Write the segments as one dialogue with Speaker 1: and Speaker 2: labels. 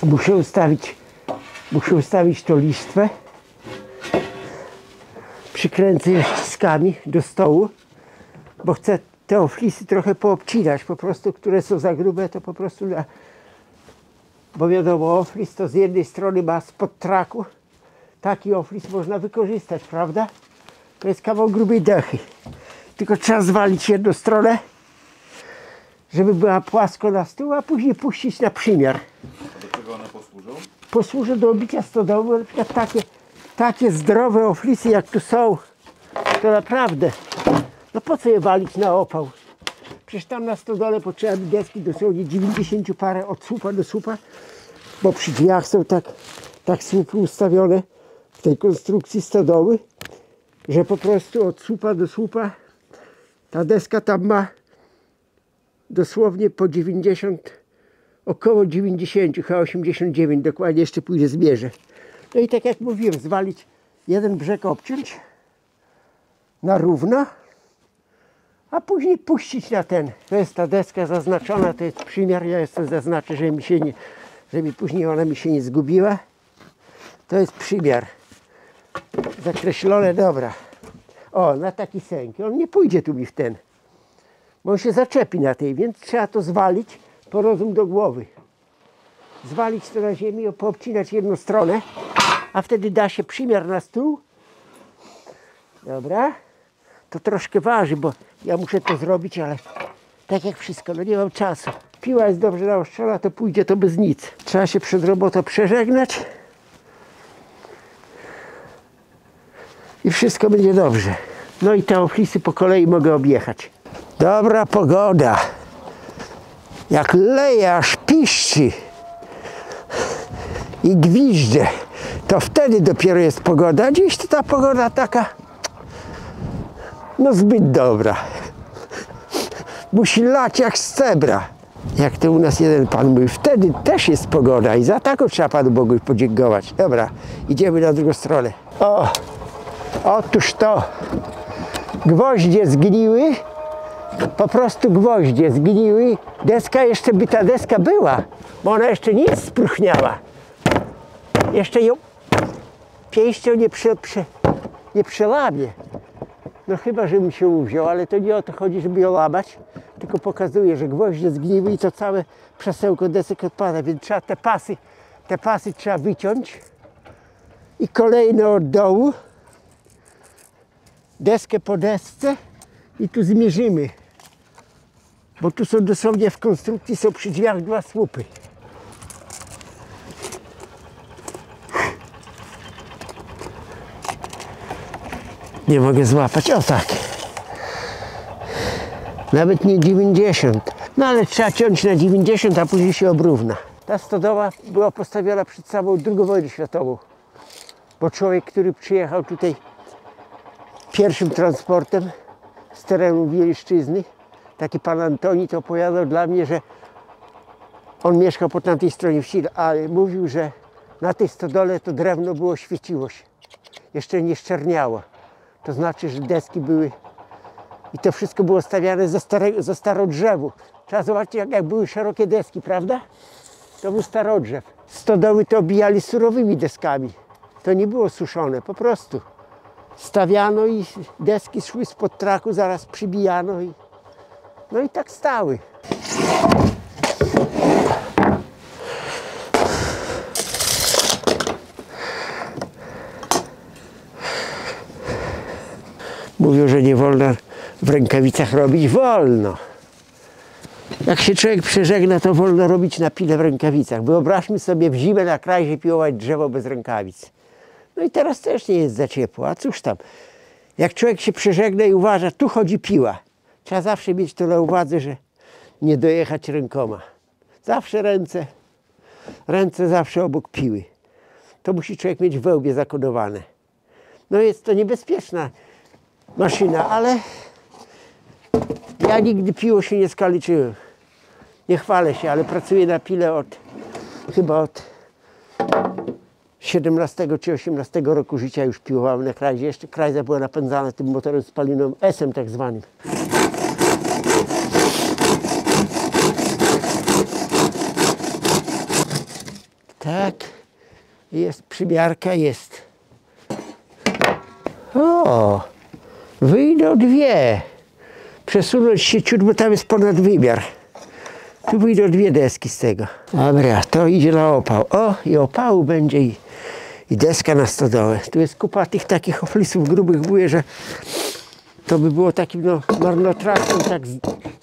Speaker 1: Muszę ustawić tą listwę. Przykręcę je ściskami do stołu, bo chcę te oflisy trochę poobcinać, po prostu, które są za grube, to po prostu bo wiadomo, oflis to z jednej strony ma spod traku, taki oflis można wykorzystać, prawda? To jest kawał grubej dechy, tylko trzeba zwalić jedną stronę, żeby była płasko na stół, a później puścić na przymiar.
Speaker 2: Do czego one posłużą?
Speaker 1: Posłuży do obicia stodoły, na przykład takie zdrowe oflisy jak tu są, to naprawdę, no po co je walić na opał? Przecież tam na stodole potrzeba deski dosłownie 90 parę od słupa do słupa, bo przy drzwiach są tak słupy ustawione w tej konstrukcji stodoły, że po prostu od słupa do słupa ta deska tam ma dosłownie po 90, około 90, chyba 89, dokładnie jeszcze pójdę zmierzę. No i tak jak mówiłem, zwalić jeden brzeg, obciąć na równo, a później puścić na ten. To jest ta deska zaznaczona, to jest przymiar, ja jeszcze zaznaczę, żeby później ona mi się nie zgubiła. To jest przymiar. Zakreślone, dobra. O, na taki sęk. On nie pójdzie tu mi w ten, bo on się zaczepi na tej, więc trzeba to zwalić po rozum do głowy. Zwalić to na ziemię, poobcinać jedną stronę, a wtedy da się przymiar na stół. Dobra. To troszkę waży, bo ja muszę to zrobić, ale tak jak wszystko, no nie mam czasu. Piła jest dobrze naostrzona, to pójdzie to bez nic. Trzeba się przed robotą przeżegnać i wszystko będzie dobrze. No i te oflisy po kolei mogę objechać. Dobra pogoda. Jak leje, aż piszczy i gwizdże, to wtedy dopiero jest pogoda. Dziś to ta pogoda taka, no zbyt dobra. Musi lać jak z cebra. Jak to u nas jeden pan mówi, wtedy też jest pogoda i za taką trzeba Panu Bogu podziękować. Dobra, idziemy na drugą stronę. O, otóż to. Gwoździe zgniły. Po prostu gwoździe zgniły. Deska jeszcze by ta deska była, bo ona jeszcze nie jest spróchniała. Jeszcze ją pięścią nie przełamie. No chyba, żebym się uwziął, ale to nie o to chodzi, żeby ją łamać, tylko pokazuje, że gwoździe zgniły i to całe przesełko desek odpada, więc trzeba te pasy trzeba wyciąć i kolejne od dołu, deskę po desce i tu zmierzymy, bo tu są dosłownie w konstrukcji, są przy drzwiach dwa słupy. Nie mogę złapać, o tak. Nawet nie 90. No ale trzeba ciąć na 90, a później się obrówna. Ta stodoła była postawiona przed samą II wojną światową. Bo człowiek, który przyjechał tutaj pierwszym transportem z terenu Wieliszczyzny, taki pan Antoni, to opowiadał dla mnie, że on mieszkał po tamtej stronie wsi, ale mówił, że na tej stodole to drewno było, świeciło się. Jeszcze nie szczerniało. To znaczy, że deski były i to wszystko było stawiane ze starodrzewu. Trzeba zobaczyć, jak były szerokie deski, prawda? To był starodrzew. Stodoły to obijali surowymi deskami. To nie było suszone, po prostu. Stawiano i deski szły spod traku, zaraz przybijano no i tak stały. Mówią, że nie wolno w rękawicach robić. Wolno. Jak się człowiek przeżegna, to wolno robić na pile w rękawicach. Wyobraźmy sobie w zimę na krajzie piłować drzewo bez rękawic. No i teraz też nie jest za ciepło, a cóż tam. Jak człowiek się przeżegna i uważa, tu chodzi piła. Trzeba zawsze mieć to na uwadze, że nie dojechać rękoma. Zawsze ręce zawsze obok piły. To musi człowiek mieć w wełbie zakodowane. No jest to niebezpieczna maszyna, ale ja nigdy piło się nie skaleczyłem. Nie chwalę się, ale pracuję na pile chyba od 17 czy 18 roku życia już piłowałem na krajzie. Jeszcze krajza była napędzana tym motorem spalinowym, S-em tak zwanym. Tak. Jest przymiarka, jest. O! Wyjdą dwie. Przesunąć się ciut, bo tam jest ponad wymiar. Tu wyjdą dwie deski z tego. Dobra, to idzie na opał. O, i opału będzie i deska na stodołę. Tu jest kupa tych takich oflisów grubych, mówię, że to by było takim no, marnotrawstwem, tak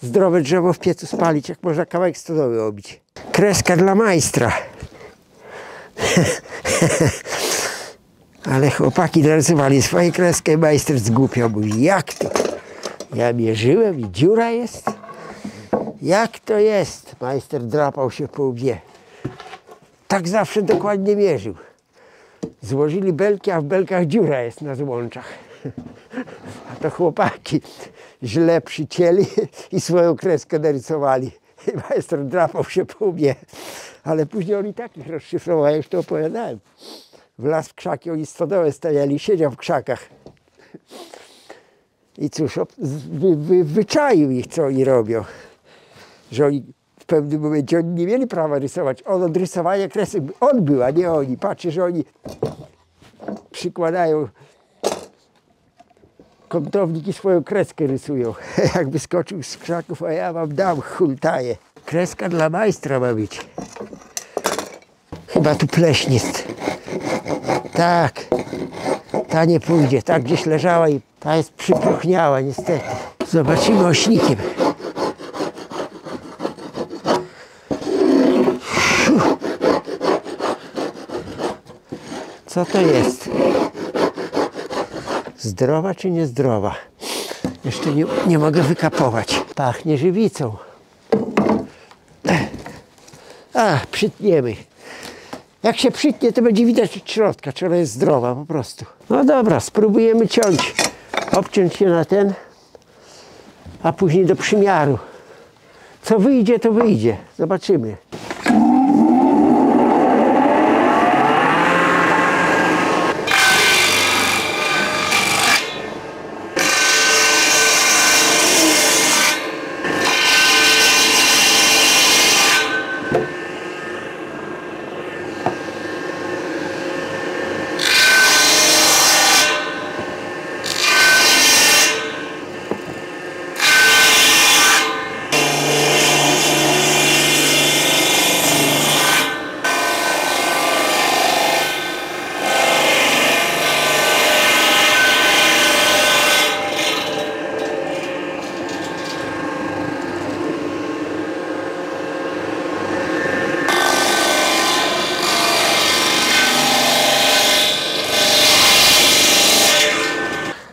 Speaker 1: zdrowe drzewo w piecu spalić, jak można kawałek stodoły obić. Kreska dla majstra. Ale chłopaki narysowali swoją kreskę i majster zgłupiał. Mówi, jak to? Ja mierzyłem i dziura jest? Jak to jest? Majster drapał się po łbie. Tak zawsze dokładnie mierzył. Złożyli belki, a w belkach dziura jest na złączach. A to chłopaki źle przycięli i swoją kreskę narysowali. I majster drapał się po łbie. Ale później oni takich rozszyfrował, ja już to opowiadałem. Wlazł w krzaki, oni stodołę stawiali, siedział w krzakach. I cóż, wyczaił ich, co oni robią. Że oni w pewnym momencie oni nie mieli prawa rysować. On od rysowania kresek, on był, a nie oni. Patrzcie, że oni przykładają kątownik i swoją kreskę rysują. Jak wyskoczył z krzaków, a ja wam dam, hultaję. Kreska dla majstra ma być. Chyba tu pleśń jest. Tak. Ta nie pójdzie. Ta gdzieś leżała i ta jest przypróchniała niestety. Zobaczymy ośnikiem. Co to jest? Zdrowa czy niezdrowa? Jeszcze nie mogę wykapować. Pachnie żywicą. A, przytniemy. Jak się przytnie, to będzie widać od środka, czy ona jest zdrowa po prostu. No dobra, spróbujemy ciąć. Obciąć się na ten, a później do przymiaru. Co wyjdzie, to wyjdzie. Zobaczymy.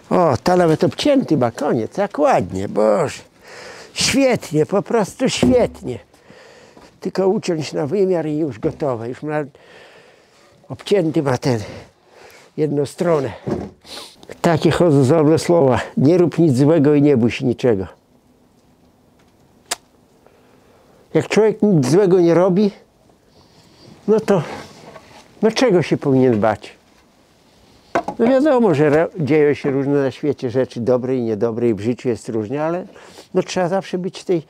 Speaker 1: O, ta nawet obcięty ma koniec, jak ładnie, Boże. Świetnie, po prostu świetnie. Tylko uciąć na wymiar i już gotowe. Już ma, obcięty ma ten, jedną stronę. Takie chodzone słowa. Nie rób nic złego i nie bój się niczego. Jak człowiek nic złego nie robi, no to no czego się powinien bać? No wiadomo, że dzieją się różne na świecie rzeczy, dobre i niedobre, i w życiu jest różnie, ale no trzeba zawsze być tej,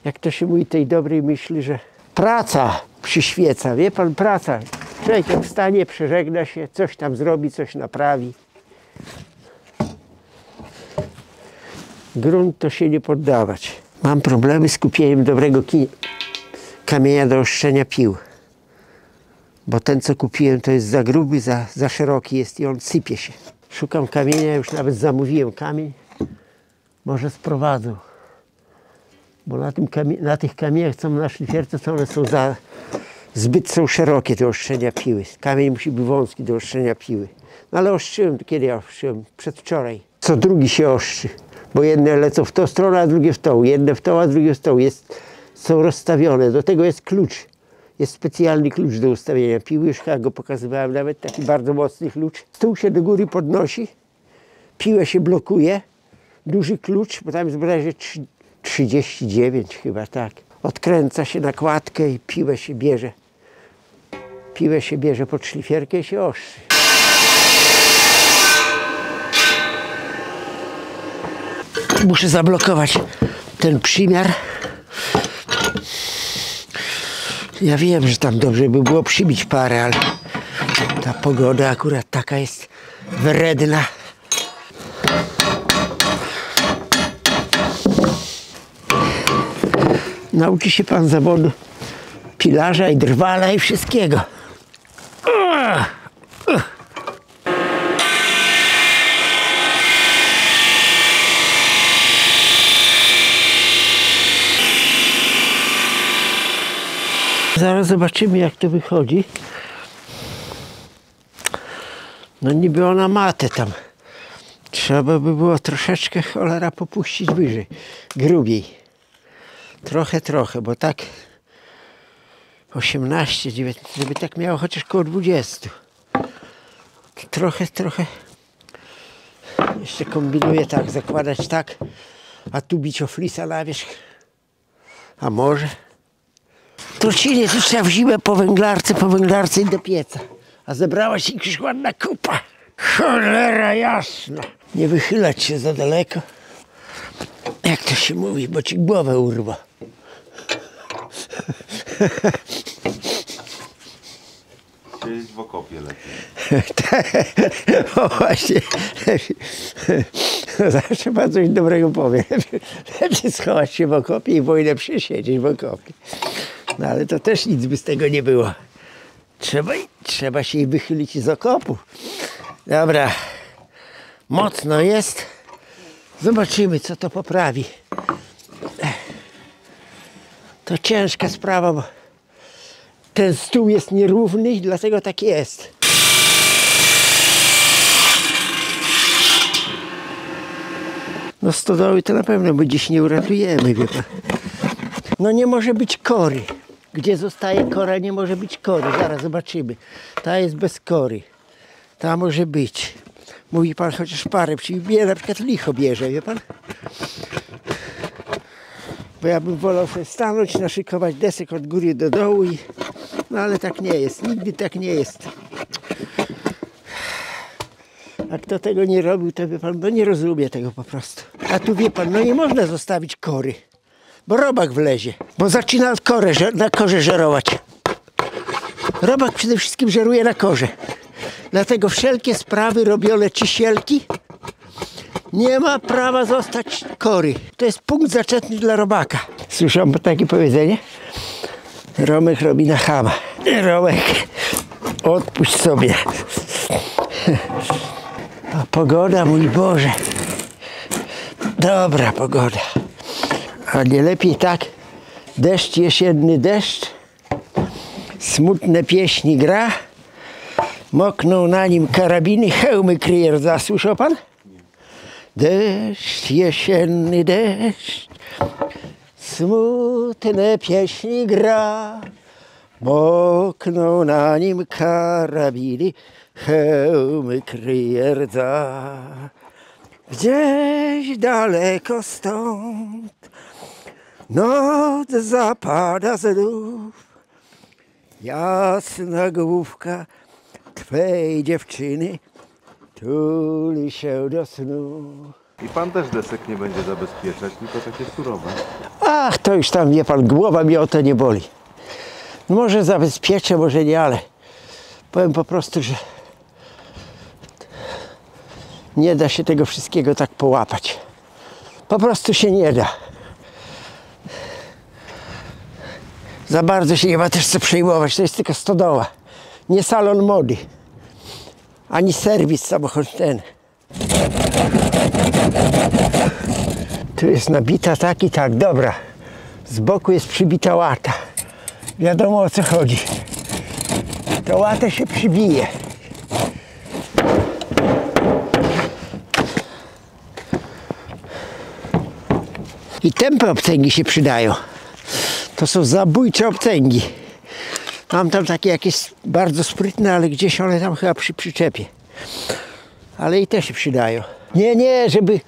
Speaker 1: jak to się mówi, tej dobrej myśli, że praca przyświeca, wie pan, praca. Człowiek jak wstanie, przeżegna się, coś tam zrobi, coś naprawi. Grunt to się nie poddawać. Mam problemy z kupieniem dobrego kamienia do oszczenia pił. Bo ten, co kupiłem, to jest za gruby, za szeroki jest i on sypie się. Szukam kamienia, już nawet zamówiłem kamień. Może sprowadzą. Bo na tych kamieniach, co na szlifierce, to one są zbyt są szerokie, te ostrzenia piły. Kamień musi być wąski do ostrzenia piły. No ale ostrzyłem, kiedy ja ostrzyłem? Przedwczoraj. Co drugi się ostrzy. Bo jedne lecą w tą stronę, a drugie w tą. Jedne w tą, a drugie w tą. Są rozstawione. Do tego jest klucz. Jest specjalny klucz do ustawienia piły, już chyba go pokazywałem, nawet taki bardzo mocny klucz. Stół się do góry podnosi, piłę się blokuje, duży klucz, bo tam jest bodajże 39 chyba, tak. Odkręca się nakładkę i piłę się bierze. Piłę się bierze pod szlifierkę i się ostrzy. Muszę zablokować ten przymiar. Ja wiem, że tam dobrze by było przybić parę, ale ta pogoda akurat taka jest wredna. Nauczy się pan zawodu pilarza i drwala i wszystkiego. Zaraz zobaczymy, jak to wychodzi. No niby ona matę tam. Trzeba by było troszeczkę, cholera, popuścić wyżej, grubiej. Trochę, bo tak 18, 19, żeby tak miało chociaż koło 20. Trochę. Jeszcze kombinuję tak, zakładać tak, a tu bić o flisa na wierzch. A może? Trucinie tu trzeba w zimę po węglarce i do pieca. A zebrała się jakaś ładna kupa. Cholera jasna. Nie wychylać się za daleko. Jak to się mówi, bo ci głowę urwa.
Speaker 2: Siedzieć w okopie lepiej.
Speaker 1: O właśnie. Zawsze pan coś dobrego powie. Lepiej schować się w okopie i wojnę przesiedzieć w okopie. No ale to też nic by z tego nie było. Trzeba się jej wychylić z okopu. Dobra. Mocno jest. Zobaczymy, co to poprawi. To ciężka sprawa, bo ten stół jest nierówny i dlatego tak jest. No stodoły to na pewno, bo dziś nie uratujemy, wie pan. No nie może być kory. Gdzie zostaje kora, nie może być kory. Zaraz zobaczymy. Ta jest bez kory. Ta może być. Mówi pan, chociaż parę przybije, na przykład licho bierze, wie pan? Bo ja bym wolał sobie stanąć, naszykować desek od góry do dołu i... No ale tak nie jest. Nigdy tak nie jest. A kto tego nie robił, to wie pan, no nie rozumie tego po prostu. A tu wie pan, no nie można zostawić kory. Bo robak wlezie. Bo zaczyna na korze żerować. Robak przede wszystkim żeruje na korze. Dlatego wszelkie sprawy robione cisielki nie ma prawa zostać kory. To jest punkt zaczętny dla robaka. Słyszałem takie powiedzenie? Romek robi na chama. Romek, odpuść sobie. A pogoda, mój Boże. Dobra pogoda. A nie lepiej tak? Deszcz, jesienny deszcz. Smutne pieśni gra. Mokną na nim karabiny, hełmy kryje rdza. Słyszał pan? Deszcz, jesienny deszcz, smutne pieśni gra. Mokną na nim karabiny, hełmy kryje rdza. Gdzieś daleko stąd noc zapada znów. Jasna główka twej dziewczyny tuli się do snu.
Speaker 2: I pan też desek nie będzie zabezpieczać, tylko takie surowe.
Speaker 1: Ach, to już tam, wie pan, głowa mnie o to nie boli. Może zabezpieczę, może nie, ale powiem po prostu, że nie da się tego wszystkiego tak połapać. Po prostu się nie da. Za bardzo się nie ma też co przejmować, to jest tylko stodoła. Nie salon mody. Ani serwis samochód ten. Tu jest nabita tak i tak, dobra. Z boku jest przybita łata. Wiadomo, o co chodzi. To łatę się przybije. I tępe obcęgi się przydają. To są zabójcze obcęgi. Mam tam takie jakieś bardzo sprytne, ale gdzieś one tam chyba przy przyczepie. Ale i te się przydają. Nie, żeby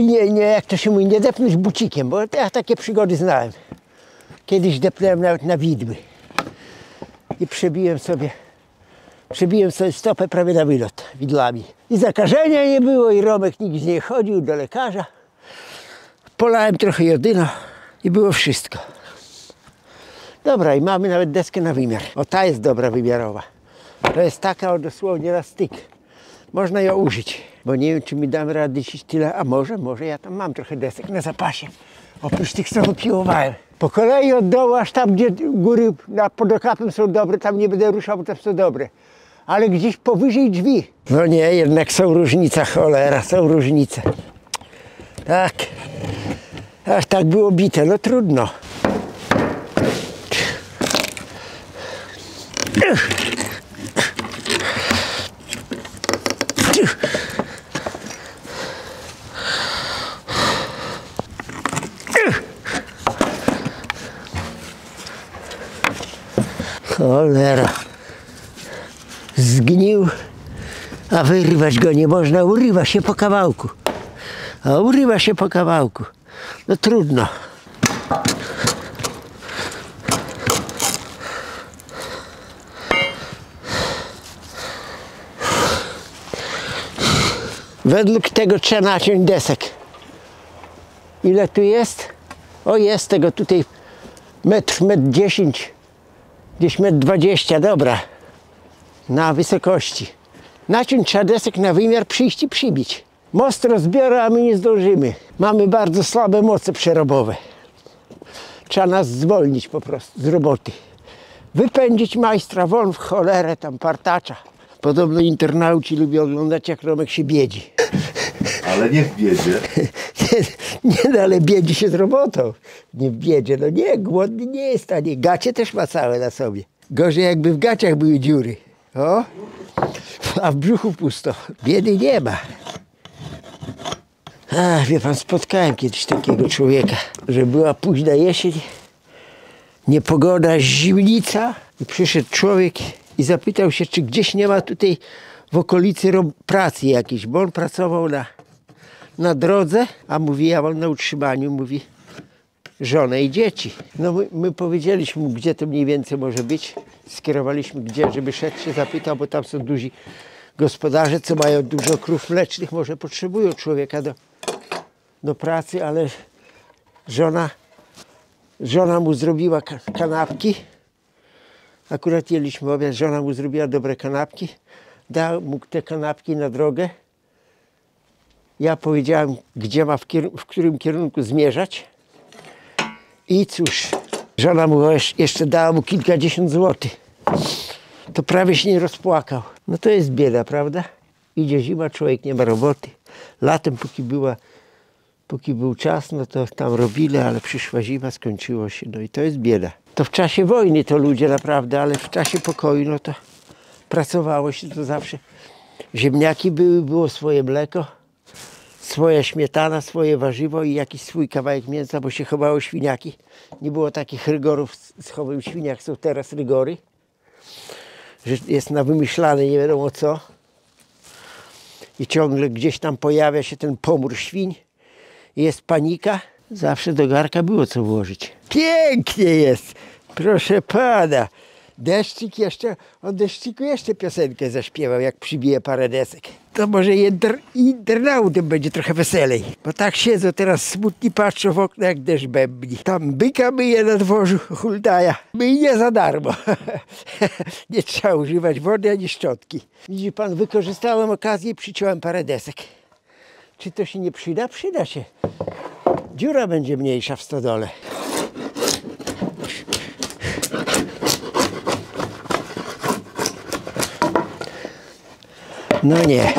Speaker 1: nie, jak to się mówi, nie depnąć bucikiem, bo ja takie przygody znałem. Kiedyś depnąłem nawet na widmy. I przebiłem sobie stopę prawie na wylot widłami. I zakażenia nie było, i Romek nigdzie nie chodził do lekarza. Polałem trochę jodyna i było wszystko. Dobra, i mamy nawet deskę na wymiar. O, ta jest dobra wymiarowa. To jest taka o dosłownie na styk. Można ją użyć, bo nie wiem, czy mi dam radę dzisiaj tyle, a może ja tam mam trochę desek na zapasie. Oprócz tych, co wypiłowałem. Po kolei od dołu, aż tam, gdzie góry pod okapem są dobre, tam nie będę ruszał, bo tam są dobre. Ale gdzieś powyżej drzwi. No nie, jednak są różnice, cholera, są różnice. Tak. Ach, tak było bite, no trudno. Cholera. Zgnił, a wyrwać go nie można, urywa się po kawałku. A urywa się po kawałku. No trudno. Według tego trzeba naciąć desek. Ile tu jest? O, jest tego tutaj metr 10, gdzieś 1,20 m, dobra. Na wysokości. Naciąć trzeba desek na wymiar, przyjść i przybić. Most rozbiora, a my nie zdążymy. Mamy bardzo słabe moce przerobowe. Trzeba nas zwolnić po prostu z roboty. Wypędzić majstra won w cholerę, tam partacza. Podobno internauci lubią oglądać, jak Romek się biedzi.
Speaker 2: Ale nie w biedzie.
Speaker 1: Nie, ale biedzi się z robotą. Nie w biedzie, no nie, głodny nie jest, a nie. Gacie też ma całe na sobie. Gorzej jakby w gaciach były dziury. O, a w brzuchu pusto. Biedy nie ma. A, wie pan, spotkałem kiedyś takiego człowieka, że była późna jesień, niepogoda, zimnica i przyszedł człowiek i zapytał się, czy gdzieś nie ma tutaj w okolicy pracy jakiejś, bo on pracował na drodze, a mówi, ja mam na utrzymaniu, mówi, żonę i dzieci. No my powiedzieliśmy mu, gdzie to mniej więcej może być, skierowaliśmy gdzie, żeby szedł się zapytał, bo tam są duzi gospodarze, co mają dużo krów mlecznych, może potrzebują człowieka do pracy, ale żona mu zrobiła kanapki. Akurat jedliśmy obiad, żona mu zrobiła dobre kanapki. Dał mu te kanapki na drogę. Ja powiedziałem, gdzie ma w którym kierunku zmierzać. I cóż, żona mu jeszcze dała mu kilkadziesiąt złotych. To prawie się nie rozpłakał. No to jest bieda, prawda? Idzie zima, człowiek nie ma roboty. Latem, póki był czas, no to tam robili, ale przyszła zima, skończyło się. No i to jest bieda. To w czasie wojny to ludzie naprawdę, ale w czasie pokoju, no to pracowało się to zawsze. Ziemniaki było swoje mleko, swoja śmietana, swoje warzywo i jakiś swój kawałek mięsa, bo się chowało świniaki. Nie było takich rygorów z chowem świniak, są teraz rygory. Że jest na wymyślane nie wiadomo co. I ciągle gdzieś tam pojawia się ten pomór świń. Jest panika. Zawsze do garka było co włożyć. Pięknie jest, proszę pana. Deszczyk jeszcze, o deszczyku jeszcze piosenkę zaśpiewał, jak przybije parę desek. To może internautom będzie trochę weselej. Bo tak siedzą teraz smutni, patrzą w okno, jak deszcz bębni. Tam byka myje na dworzu, huldaja. Myje za darmo. Nie trzeba używać wody ani szczotki. Widzi pan, wykorzystałem okazję i przyciąłem parę desek. Czy to się nie przyda? Przyda się. Dziura będzie mniejsza w stodole. No nie.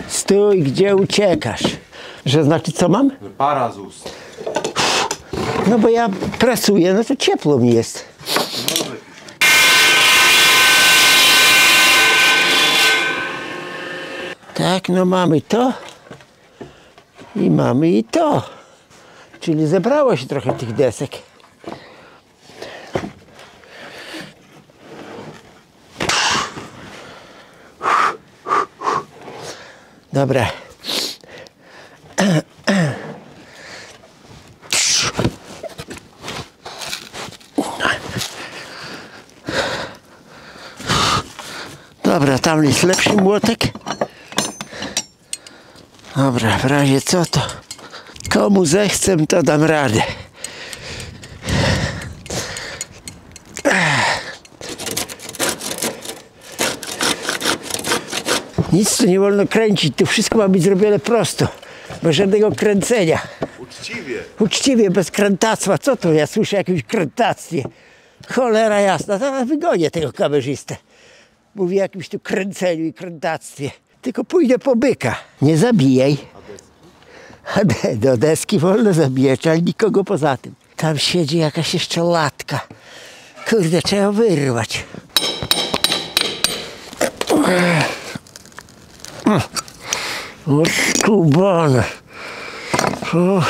Speaker 1: Stój, gdzie uciekasz? Że znaczy co mam?
Speaker 2: Para z ust.
Speaker 1: No bo ja pracuję, no to ciepło mi jest. Tak, no mamy to i mamy i to. Czyli zebrało się trochę tych desek. Dobra. Dobra, tam jest lepszy młotek. Dobra, w razie co to komu zechcę, to dam radę. Nic tu nie wolno kręcić, tu wszystko ma być zrobione prosto, bez żadnego kręcenia.
Speaker 2: Uczciwie.
Speaker 1: Uczciwie, bez krętactwa. Co to? Ja słyszę jakieś krętactwie. Cholera jasna, zaraz wygonię tego kamerzystę. Mówi o jakimś tu kręceniu i krętactwie. Tylko pójdę po byka. Nie zabijaj. A do deski wolno zabijać, ale nikogo poza tym. Tam siedzi jakaś jeszcze latka. Kurde, trzeba wyrwać. O, skubane. O.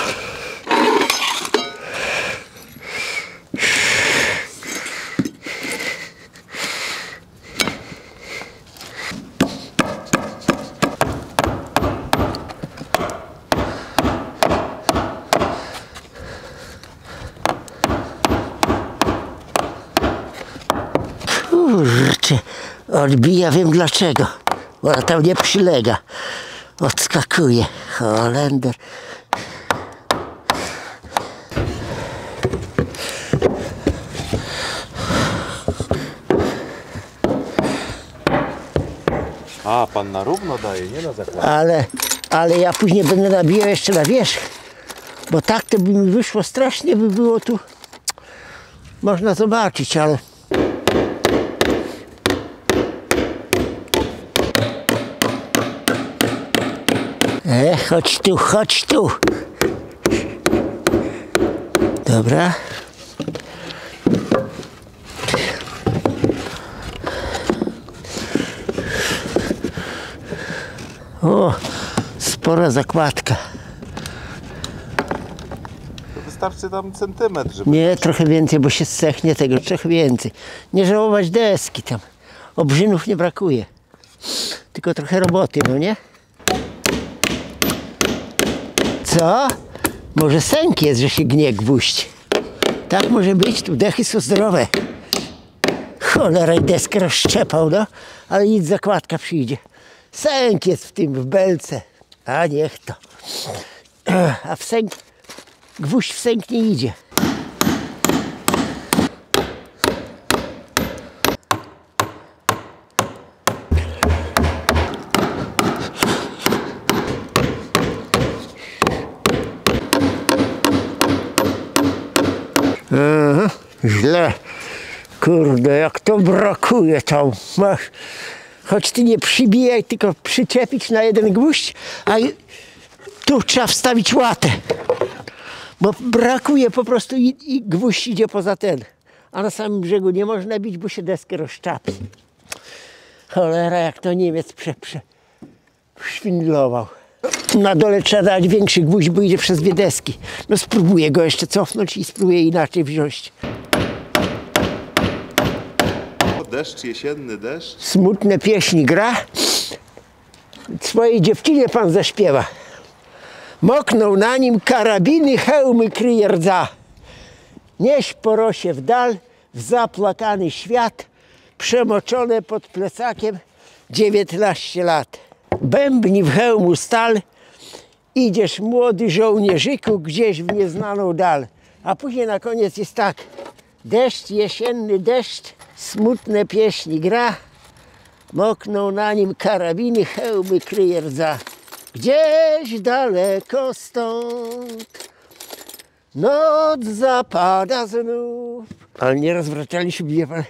Speaker 1: Kurczę, odbija, wiem dlaczego. Bo ona tam nie przylega. Odskakuje. Holender.
Speaker 2: A, pan na równo daje, nie na zakład.
Speaker 1: Ale ja później będę nabijał jeszcze na wierzch. Bo tak to by mi wyszło strasznie, by było tu. Można zobaczyć, ale... Chodź tu, chodź tu. Dobra. O, spora zakładka.
Speaker 2: To wystarczy tam centymetr, żeby...
Speaker 1: Nie, trochę więcej, bo się zsechnie tego, trochę więcej. Nie żałować deski tam. Obrzynów nie brakuje. Tylko trochę roboty, no nie? Co? Może sęk jest, że się gnie gwóźdź. Tak może być, tu dechy są zdrowe. Cholera, deskę rozszczepał, no. Ale nic, zakładka przyjdzie. Sęk jest w tym, w belce. A niech to. A w sęk, gwóźdź w sęk nie idzie. Aha, źle. Kurde, jak to brakuje tam. Masz. Choć ty nie przybijaj, tylko przyczepić na jeden gwóźdź, a tu trzeba wstawić łatę. Bo brakuje po prostu i gwóźdź idzie poza ten. A na samym brzegu nie można bić, bo się deskę rozszczapi. Cholera, jak to Niemiec szwindlował. Na dole trzeba dać większy gwóźdź, bo idzie przez dwie deski. No spróbuję go jeszcze cofnąć i spróbuję inaczej wziąć.
Speaker 2: O, deszcz, jesienny deszcz.
Speaker 1: Smutne pieśni gra. Swojej dziewczynie pan zaśpiewa. Mokną na nim karabiny, hełmy kryje rdza. Nieś po rosie w dal, w zaplakany świat, przemoczone pod plecakiem 19 lat. Bębni w hełmu stal, idziesz młody żołnierzyku gdzieś w nieznaną dal. A później na koniec jest tak. Deszcz, jesienny deszcz, smutne pieśni gra, mokną na nim karabiny, hełmy kryje rdza. Gdzieś daleko stąd noc zapada znów. Ale nieraz wracaliśmy, wie pan,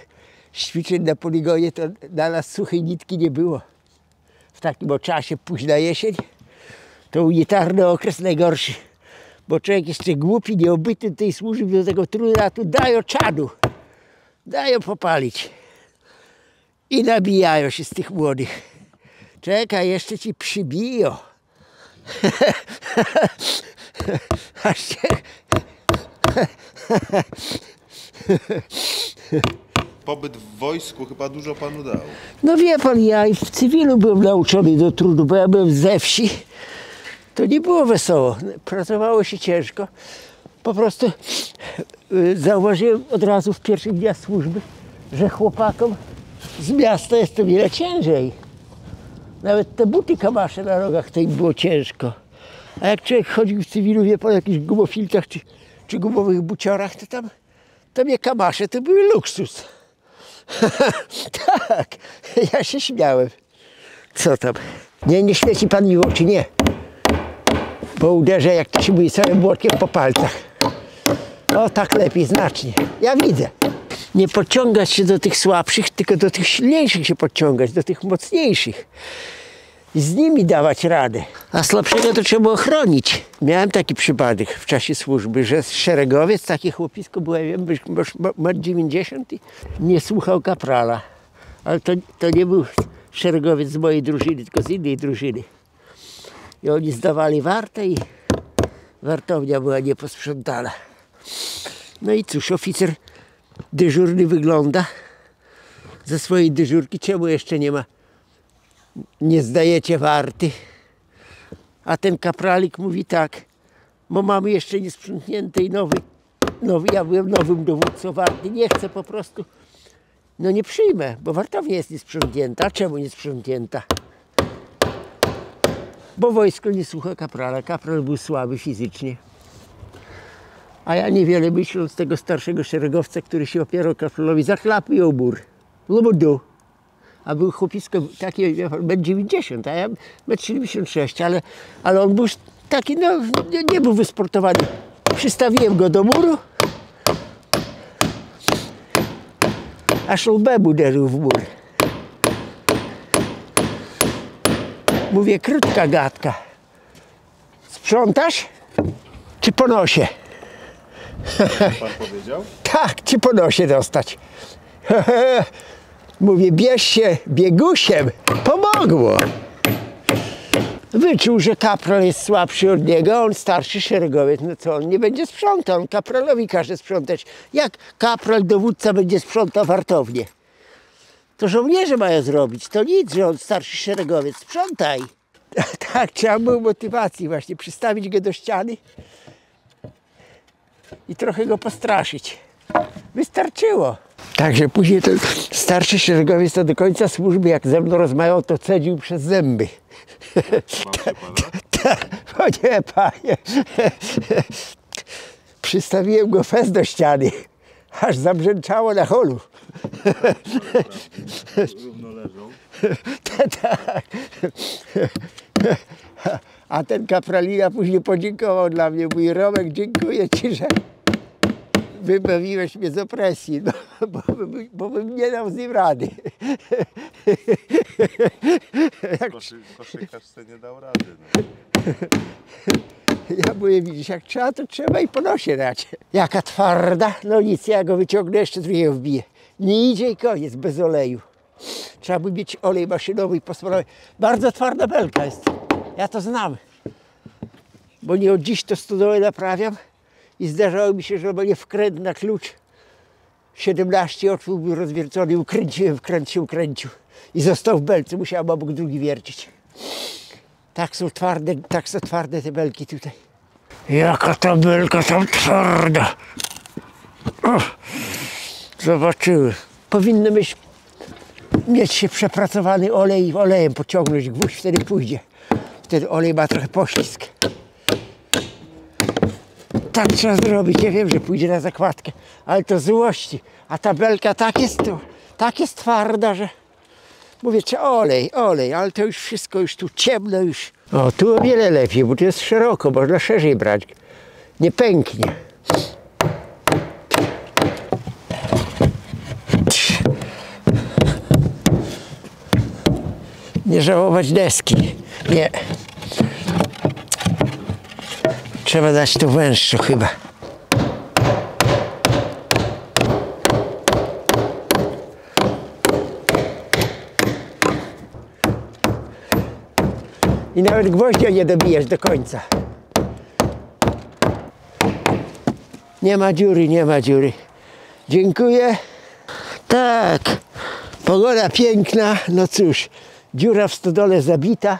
Speaker 1: ćwiczeń na poligonie, to dla nas suchej nitki nie było. W takim czasie, późna jesień, to unitarny okres najgorszy. Bo człowiek jeszcze głupi, nieobyty tej służby do tego truda, tu dają czadu. Dają popalić. I nabijają się z tych młodych. Czekaj, jeszcze ci przybiją. Aż się...
Speaker 2: Pobyt w wojsku chyba dużo panu dał.
Speaker 1: No wie pan, ja i w cywilu byłem nauczony do trudu, bo ja byłem ze wsi. To nie było wesoło. Pracowało się ciężko. Po prostu zauważyłem od razu w pierwszych dniach służby, że chłopakom Z miasta jest to wiele ciężej. Nawet te buty kamasze na rogach to im było ciężko. A jak człowiek chodził w cywilu, wie, po jakichś gumofilkach czy gumowych buciorach, to tam te kamasze to były luksus. Tak, ja się śmiałem. Co tam? Nie świeci pan mi w oczy, nie. Bo uderzę, jak to się mówi, całym młotkiem po palcach. O, tak lepiej, znacznie. Ja widzę. Nie podciągać się do tych słabszych, tylko do tych silniejszych się podciągać, do tych mocniejszych. I z nimi dawać radę. A słabszego to trzeba było chronić. Miałem taki przypadek w czasie służby, że szeregowiec, takie chłopisko było, ja wiem, metr 90 i nie słuchał kaprala. Ale to nie był szeregowiec z mojej drużyny, tylko z innej drużyny. I oni zdawali wartę i wartownia była nieposprzątana. No i cóż, oficer dyżurny wygląda ze swojej dyżurki, czemu jeszcze nie zdajecie warty? A ten kapralik mówi tak, bo mamy jeszcze niesprzątnięty i nowy, ja byłem nowym dowódcą warty, nie chcę po prostu, no nie przyjmę, bo wartownia jest niesprzątnięta. A czemu niesprzątnięta? Bo wojsko nie słucha kaprala, kapral był słaby fizycznie. A ja niewiele myśląc tego starszego szeregowca, który się opierał kapralowi, zachlapił mur. Lubudu. A był chłopisko takie, metr 90, a ja metr 76, ale on był taki, no nie był wysportowany. Przystawiłem go do muru, aż łbem uderzył w mur. Mówię, krótka gadka. Sprzątasz? Czy po nosie?
Speaker 2: Pan powiedział?
Speaker 1: Tak, czy po nosie dostać? Mówię, bierz się biegusiem. Pomogło. Wyczuł, że kapral jest słabszy od niego, on starszy szeregowiec, no co, on nie będzie sprzątał, on kapralowi każe sprzątać. Jak kapral, dowódca będzie sprzątał wartownię? To żołnierze mają zrobić, to nic, że on starszy szeregowiec, sprzątaj. Tak, trzeba było motywacji właśnie, przystawić go do ściany i trochę go postraszyć. Wystarczyło. Także później ten starszy szeregowiec to do końca służby, jak ze mną rozmawiał, to cedził przez zęby. O nie, panie. Przystawiłem go fez do ściany, aż zabrzęczało na holu.
Speaker 2: Równo leżą.
Speaker 1: Tak. A ten kapralina później podziękował dla mnie. Mówi, Romek, dziękuję ci, że wybawiłeś mnie z opresji, no, bo bym nie dał z nim rady.
Speaker 2: Koszykarz sobie nie dał rady. No.
Speaker 1: Ja mówię, widzisz, jak trzeba, to trzeba i po nosie dać. Jaka twarda, no nic, ja go wyciągnę, jeszcze drugiego wbiję. Nie idzie i koniec, bez oleju. Trzeba by mieć olej maszynowy i posmarowy. Bardzo twarda belka jest, ja to znam. Bo nie od dziś to stodołę naprawiam i zdarzało mi się, że mnie wkręt na klucz 17 otwór był rozwiercony, ukręciłem, ukręcił i został w belce, musiałem obok drugi wiercić. Tak są twarde te belki tutaj. Jaka ta belka tam twarda. O, zobaczyły. Powinny mieć się przepracowany olej i olejem pociągnąć, gwóźdź wtedy pójdzie. Wtedy olej ma trochę poślizg. Tak trzeba zrobić, ja wiem, że pójdzie na zakładkę, ale to złości. A ta belka tak jest twarda, że mówię, czy olej, ale to już wszystko, już tu ciemno już. O, tu o wiele lepiej, bo tu jest szeroko, można szerzej brać. Nie pęknie. Nie żałować deski. Nie. Trzeba dać tu węższą chyba. I nawet gwoździa nie dobijesz do końca. Nie ma dziury, nie ma dziury. Dziękuję. Tak, pogoda piękna, no cóż, dziura w stodole zabita.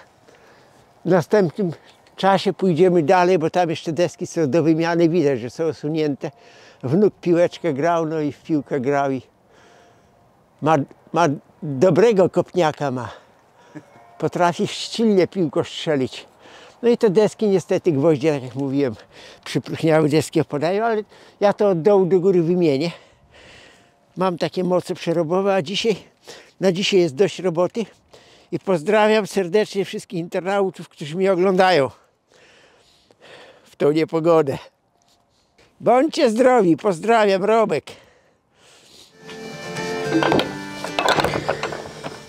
Speaker 1: W następnym czasie pójdziemy dalej, bo tam jeszcze deski są do wymiany, widać, że są usunięte. Wnuk piłeczkę grał, no i w piłkę grał i ma dobrego kopniaka ma. Potrafi silnie piłką strzelić. No i te deski niestety gwoździe, tak jak mówiłem, przypróchniały deski opadają, ale ja to od dołu do góry wymienię. Mam takie moce przerobowe, a na dzisiaj jest dość roboty. I pozdrawiam serdecznie wszystkich internautów, którzy mnie oglądają w tą niepogodę. Bądźcie zdrowi, pozdrawiam, Robek.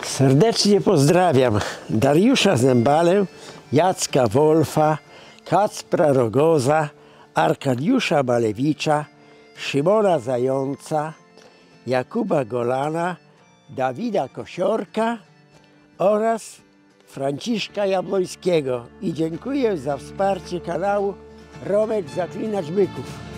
Speaker 1: Serdecznie pozdrawiam Dariusza Zembalę, Jacka Wolfa, Kacpra Rogoza, Arkadiusza Balewicza, Szymona Zająca, Jakuba Golana, Dawida Kosiorka oraz Franciszka Jabłońskiego. I dziękuję za wsparcie kanału Romek Zaklinacz Byków.